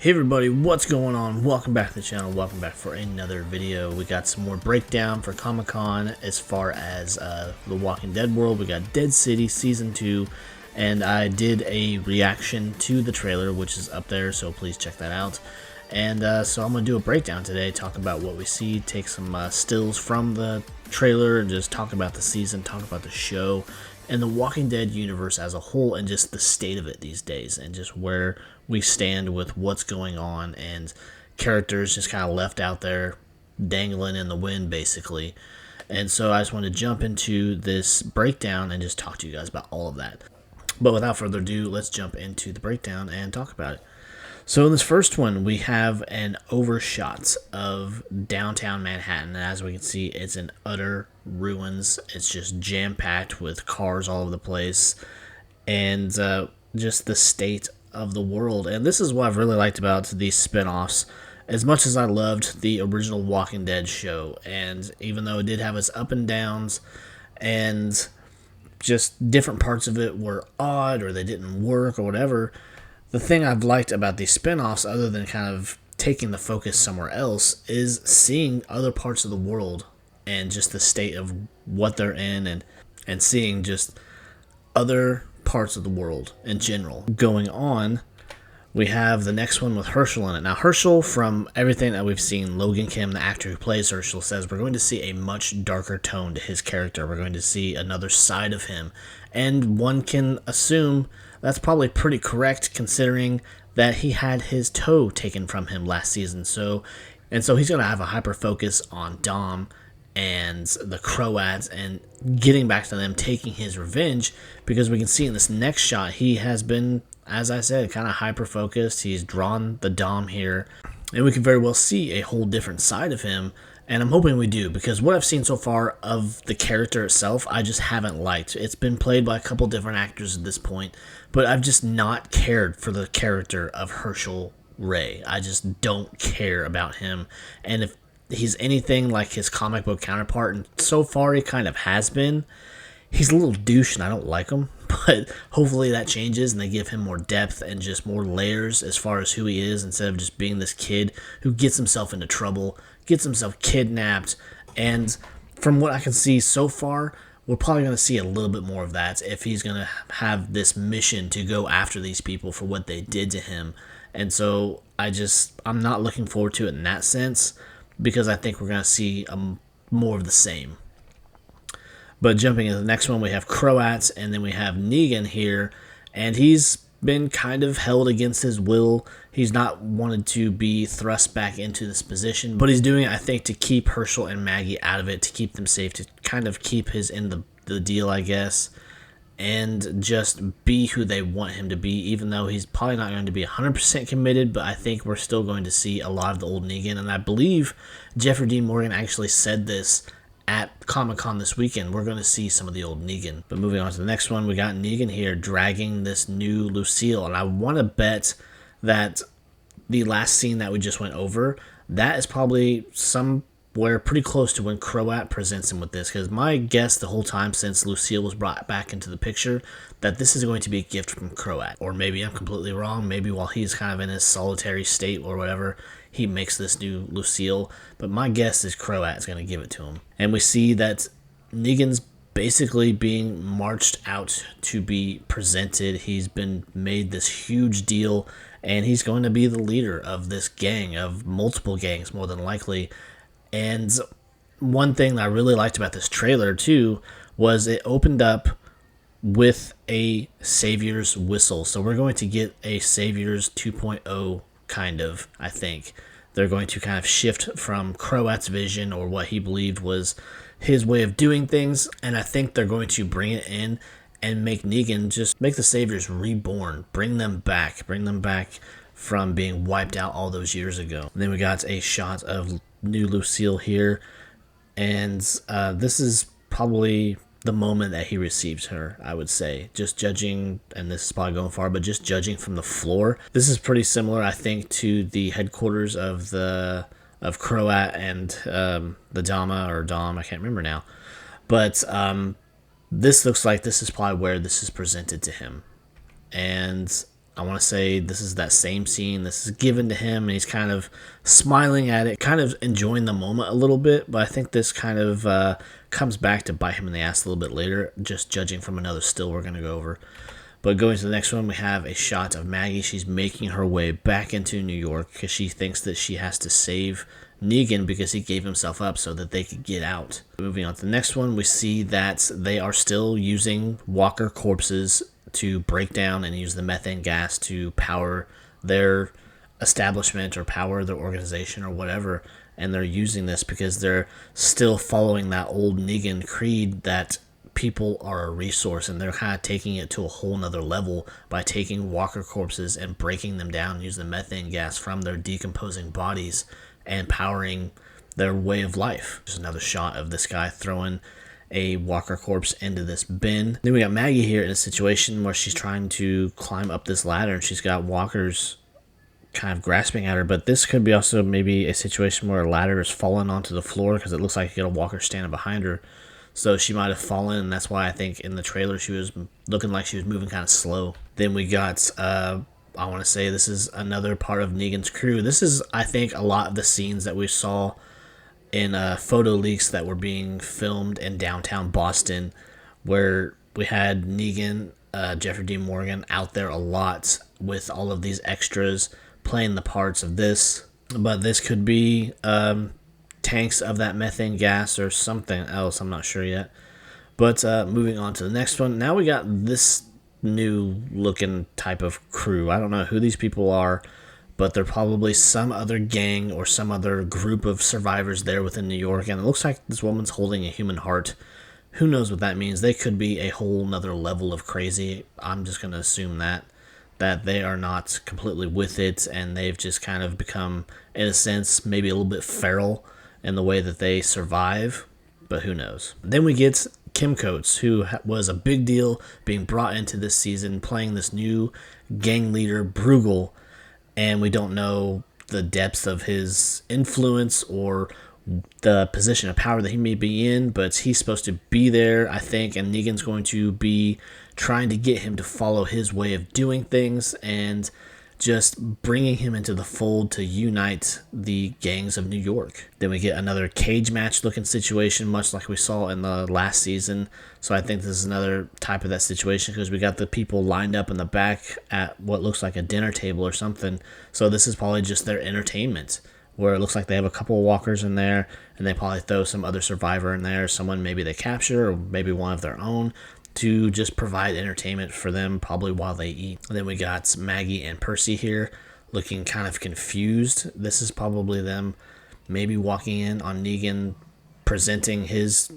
Hey everybody, what's going on? Welcome back to the channel. Welcome back for another video. We got some more breakdown for Comic-Con as far as the Walking Dead world. We got Dead City Season 2, and I did a reaction to the trailer, which is up there, so please check that out. And so I'm going to do a breakdown today, talk about what we see, take some stills from the trailer, and just talk about the season, talk about the show, and the Walking Dead universe as a whole, and just the state of it these days, and just where we stand with what's going on, and characters just kind of left out there dangling in the wind, basically. And so I just want to jump into this breakdown and just talk to you guys about all of that. But without further ado, let's jump into the breakdown and talk about it. So in this first one, we have an overshot of downtown Manhattan, and as we can see, it's in utter ruins. It's just jam-packed with cars all over the place, and just the state of the world. And this is what I've really liked about these spin-offs. As much as I loved the original Walking Dead show, and even though it did have its up and downs, and just different parts of it were odd, or they didn't work, or whatever, the thing I've liked about these spin-offs, other than kind of taking the focus somewhere else, is seeing other parts of the world and just the state of what they're in, and seeing just other parts of the world in general going on. We have the next one with Herschel in it. Now, Herschel, from everything that we've seen, Logan Kim, the actor who plays Herschel, says we're going to see a much darker tone to his character. We're going to see another side of him. And one can assume that's probably pretty correct, considering that he had his toe taken from him last season. So he's going to have a hyper focus on Dom and the Croats and getting back to them, taking his revenge, because we can see in this next shot he has been, as I said, kind of hyper focused. He's drawn the Dom here, and we can very well see a whole different side of him, and I'm hoping we do, because what I've seen so far of the character itself, I just haven't liked. It's been played by a couple different actors at this point, but I've just not cared for the character of Herschel Ray. I just don't care about him, and if he's anything like his comic book counterpart, and so far he kind of has been, he's a little douche and I don't like him, but hopefully that changes and they give him more depth and just more layers as far as who he is, instead of just being this kid who gets himself into trouble, gets himself kidnapped. And from what I can see so far, we're probably going to see a little bit more of that if he's going to have this mission to go after these people for what they did to him. And so I'm not looking forward to it in that sense, because I think we're going to see more of the same. But jumping into the next one, we have Croats, and then we have Negan here, and he's been kind of held against his will. He's not wanted to be thrust back into this position, but he's doing it, I think, to keep Herschel and Maggie out of it, to keep them safe, to kind of keep his in the deal, I guess, and just be who they want him to be, even though he's probably not going to be 100% committed, but I think we're still going to see a lot of the old Negan, and I believe Jeffrey Dean Morgan actually said this at Comic-Con this weekend. We're going to see some of the old Negan. But moving on to the next one, we got Negan here dragging this new Lucille, and I want to bet that the last scene that we just went over, that is probably somewhere pretty close to when Croat presents him with this, because my guess the whole time since Lucille was brought back into the picture, that this is going to be a gift from Croat. Or maybe I'm completely wrong. Maybe while he's kind of in his solitary state or whatever, he makes this new Lucille, but my guess is Croat is going to give it to him. And we see that Negan's basically being marched out to be presented. He's been made this huge deal, and he's going to be the leader of this gang, of multiple gangs more than likely. And one thing that I really liked about this trailer too was it opened up with a Savior's whistle. So we're going to get a Savior's 2.0 kind of, I think. They're going to kind of shift from Croat's vision, or what he believed was his way of doing things, and I think they're going to bring it in and make Negan, just make the Saviors reborn, bring them back from being wiped out all those years ago. And then we got a shot of new Lucille here, and this is probably the moment that he receives her, I would say. Just judging, and this is probably going far, but just judging from the floor, this is pretty similar, I think, to the headquarters of Croat and the Dom, I can't remember now. But this looks like this is probably where this is presented to him. And I want to say this is that same scene. This is given to him, and he's kind of smiling at it, kind of enjoying the moment a little bit. But I think this kind of comes back to bite him in the ass a little bit later, just judging from another still we're going to go over. But going to the next one, we have a shot of Maggie. She's making her way back into New York because she thinks that she has to save Negan because he gave himself up so that they could get out. Moving on to the next one, we see that they are still using Walker corpses to break down and use the methane gas to power their establishment or power their organization or whatever. And they're using this because they're still following that old Negan creed that people are a resource, and they're kind of taking it to a whole nother level by taking Walker corpses and breaking them down and using the methane gas from their decomposing bodies and powering their way of life. There's another shot of this guy throwing a Walker corpse into this bin. Then we got Maggie here in a situation where she's trying to climb up this ladder, and she's got walkers kind of grasping at her, but this could be also maybe a situation where a ladder is falling onto the floor because it looks like you got a walker standing behind her. So she might have fallen, and that's why I think in the trailer she was looking like she was moving kind of slow. Then we got, I want to say this is another part of Negan's crew. This is, I think, a lot of the scenes that we saw in photo leaks that were being filmed in downtown Boston, where we had Negan, Jeffrey Dean Morgan, out there a lot with all of these extras playing the parts of this. But this could be tanks of that methane gas or something else. I'm not sure yet. But moving on to the next one. Now we got this new looking type of crew. I don't know who these people are, but they're probably some other gang or some other group of survivors there within New York. And it looks like this woman's holding a human heart. Who knows what that means? They could be a whole nother level of crazy. I'm just going to assume that they are not completely with it, and they've just kind of become, in a sense, maybe a little bit feral in the way that they survive, but who knows. Then we get Kim Coates, who was a big deal being brought into this season, playing this new gang leader, Bruegel, and we don't know the depth of his influence or the position of power that he may be in, but he's supposed to be there, I think, and Negan's going to be trying to get him to follow his way of doing things and just bringing him into the fold to unite the gangs of New York. Then we get another cage match looking situation, much like we saw in the last season. So I think this is another type of that situation because we got the people lined up in the back at what looks like a dinner table or something. So this is probably just their entertainment, where it looks like they have a couple of walkers in there, and they probably throw some other survivor in there, someone maybe they capture, or maybe one of their own, to just provide entertainment for them, probably while they eat. And then we got Maggie and Percy here, looking kind of confused. This is probably them maybe walking in on Negan presenting his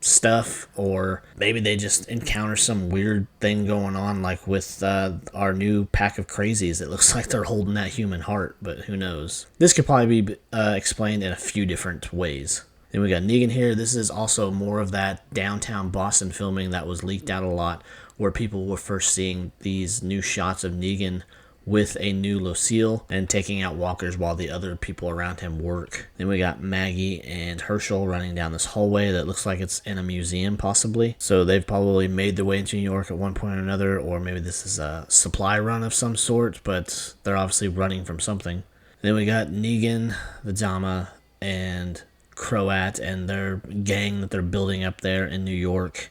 stuff, or maybe they just encounter some weird thing going on, like with our new pack of crazies. It looks like they're holding that human heart, but who knows. This could probably be explained in a few different ways. Then we got Negan here. This is also more of that downtown Boston filming that was leaked out a lot, where people were first seeing these new shots of Negan with a new Lucille and taking out walkers while the other people around him work. Then we got Maggie and Herschel running down this hallway that looks like it's in a museum possibly. So they've probably made their way into New York at one point or another, or maybe this is a supply run of some sort, but they're obviously running from something. Then we got Negan, the Dama, and Croat and their gang that they're building up there in New York,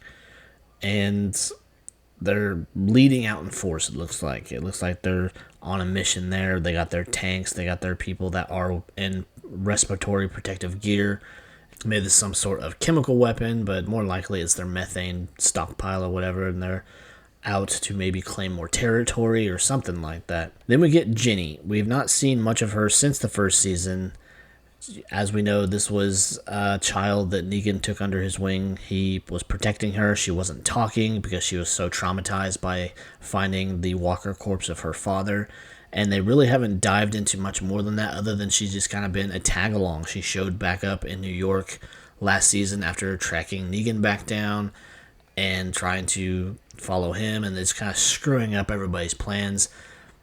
and they're leading out in force. It looks like they're on a mission there. They got their tanks, they got their people that are in respiratory protective gear. Maybe this is some sort of chemical weapon, but more likely it's their methane stockpile or whatever, and they're out to maybe claim more territory or something like that. Then we get Ginny. We've not seen much of her since the first season. As we know, this was a child that Negan took under his wing. He was protecting her. She wasn't talking because she was so traumatized by finding the Walker corpse of her father. And they really haven't dived into much more than that, other than she's just kind of been a tag-along. She showed back up in New York last season after tracking Negan back down and trying to follow him, and it's kind of screwing up everybody's plans,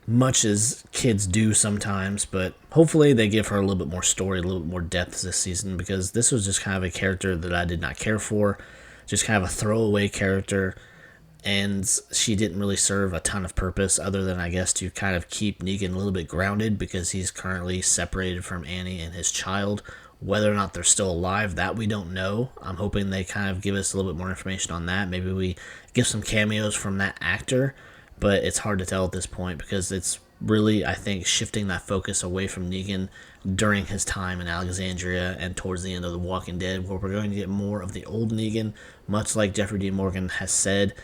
much as kids do sometimes. But hopefully they give her a little bit more story, a little bit more depth this season, because this was just kind of a character that I did not care for, just kind of a throwaway character. and she didn't really serve a ton of purpose other than, I guess, to kind of keep Negan a little bit grounded because he's currently separated from Annie and his child. Whether or not they're still alive, that we don't know. I'm hoping they kind of give us a little bit more information on that. Maybe we get some cameos from that actor, but it's hard to tell at this point because it's really, I think, shifting that focus away from Negan during his time in Alexandria and towards the end of The Walking Dead, where we're going to get more of the old Negan, much like Jeffrey D. Morgan has said,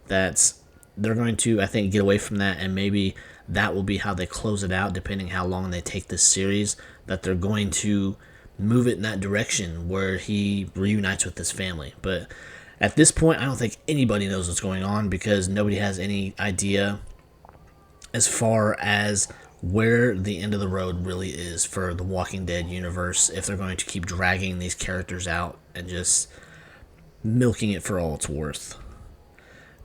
that they're going to, I think, get away from that, and maybe that will be how they close it out, depending how long they take this series, that they're going to move it in that direction where he reunites with his family. But at this point, I don't think anybody knows what's going on because nobody has any idea as far as where the end of the road really is for the Walking Dead universe, if they're going to keep dragging these characters out and just milking it for all it's worth.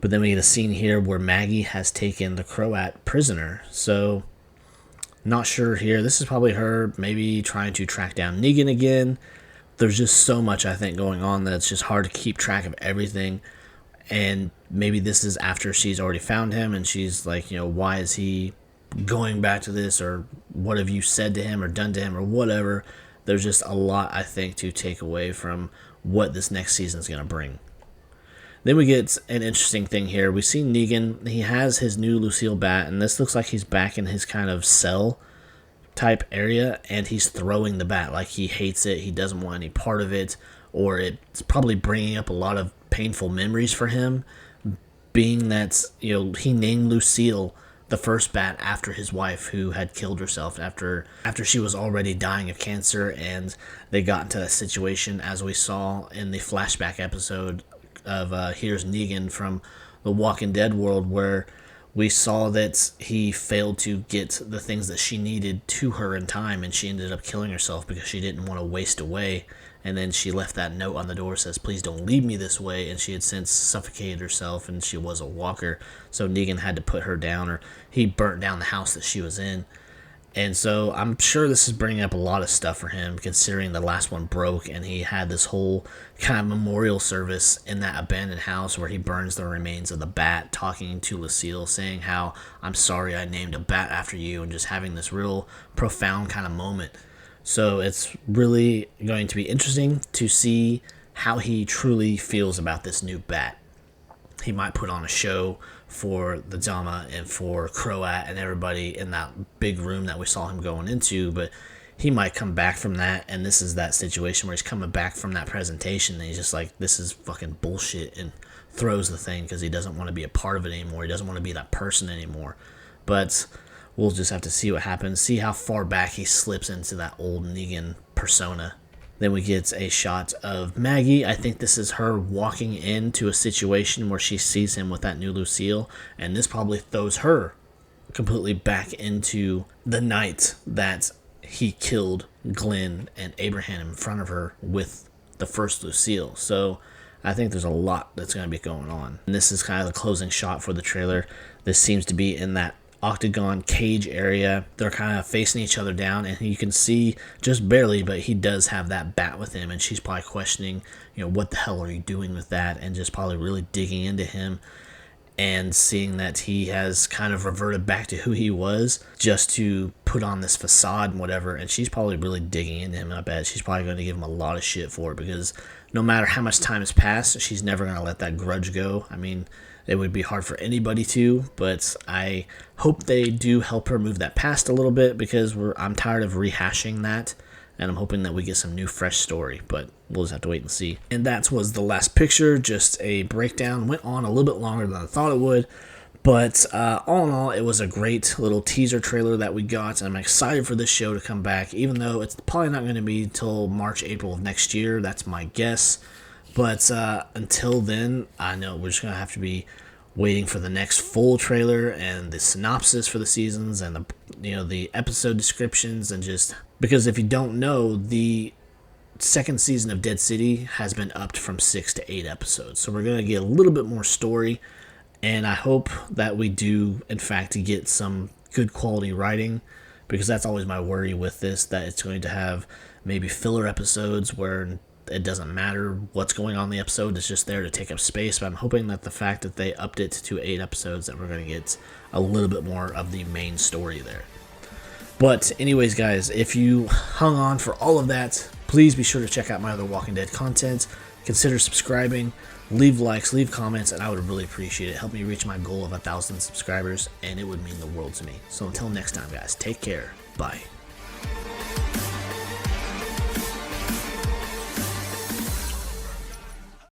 But then we get a scene here where Maggie has taken the Croat prisoner, so not sure here. This is probably her maybe trying to track down Negan again. There's just so much, I think, going on that it's just hard to keep track of everything. And maybe this is after she's already found him and she's like, why is he going back to this, or what have you said to him or done to him or whatever. There's just a lot, I think, to take away from what this next season is going to bring. Then we get an interesting thing here. We see Negan. He has his new Lucille bat, and this looks like he's back in his kind of cell type area, and he's throwing the bat like he hates it. He doesn't want any part of it, or it's probably bringing up a lot of painful memories for him, being that, he named Lucille the first bat after his wife, who had killed herself after she was already dying of cancer, and they got into that situation, as we saw in the flashback episode of Here's Negan from the Walking Dead world, where we saw that he failed to get the things that she needed to her in time, and she ended up killing herself because she didn't want to waste away. And then she left that note on the door that says, "Please don't leave me this way," and she had since suffocated herself, and she was a walker, so Negan had to put her down, or he burnt down the house that she was in. And so I'm sure this is bringing up a lot of stuff for him, considering the last one broke, and he had this whole kind of memorial service in that abandoned house where he burns the remains of the bat, talking to Lucille, saying how, "I'm sorry I named a bat after you," and just having this real profound kind of moment. So it's really going to be interesting to see how he truly feels about this new bat. He might put on a show for the Dama and for Croat and everybody in that big room that we saw him going into, but he might come back from that, and this is that situation where he's coming back from that presentation and he's just like, this is fucking bullshit, and throws the thing because he doesn't want to be a part of it anymore. He doesn't want to be that person anymore. But we'll just have to see what happens, see how far back he slips into that old Negan persona. Then we get a shot of Maggie. I think this is her walking into a situation where she sees him with that new Lucille, and this probably throws her completely back into the night that he killed Glenn and Abraham in front of her with the first Lucille. So I think there's a lot that's going to be going on. And this is kind of the closing shot for the trailer. This seems to be in that octagon cage area. They're kind of facing each other down, and you can see just barely, but he does have that bat with him, and she's probably questioning, what the hell are you doing with that, and just probably really digging into him and seeing that he has kind of reverted back to who he was just to put on this facade and whatever, and she's probably really digging into him. I bet she's probably going to give him a lot of shit for it, because no matter how much time has passed, she's never going to let that grudge go. I mean, it would be hard for anybody to, but I hope they do help her move that past a little bit, because I'm tired of rehashing that, and I'm hoping that we get some new fresh story, but we'll just have to wait and see. And that was the last picture, just a breakdown. Went on a little bit longer than I thought it would, but all in all, it was a great little teaser trailer that we got, and I'm excited for this show to come back, even though it's probably not going to be till March, April of next year. That's my guess. But until then, I know we're just going to have to be waiting for the next full trailer and the synopsis for the seasons and the episode descriptions, and just because if you don't know, the second season of Dead City has been upped from 6 to 8 episodes. So we're going to get a little bit more story, and I hope that we do, in fact, get some good quality writing, because that's always my worry with this, that it's going to have maybe filler episodes where it doesn't matter what's going on in the episode. It's just there to take up space. But I'm hoping that the fact that they upped it to 8 episodes, that we're going to get a little bit more of the main story there. But anyways, guys, if you hung on for all of that, please be sure to check out my other Walking Dead content. Consider subscribing, leave likes, leave comments, and I would really appreciate it. Help me reach my goal of 1,000 subscribers, and it would mean the world to me. So until next time, guys, take care. Bye.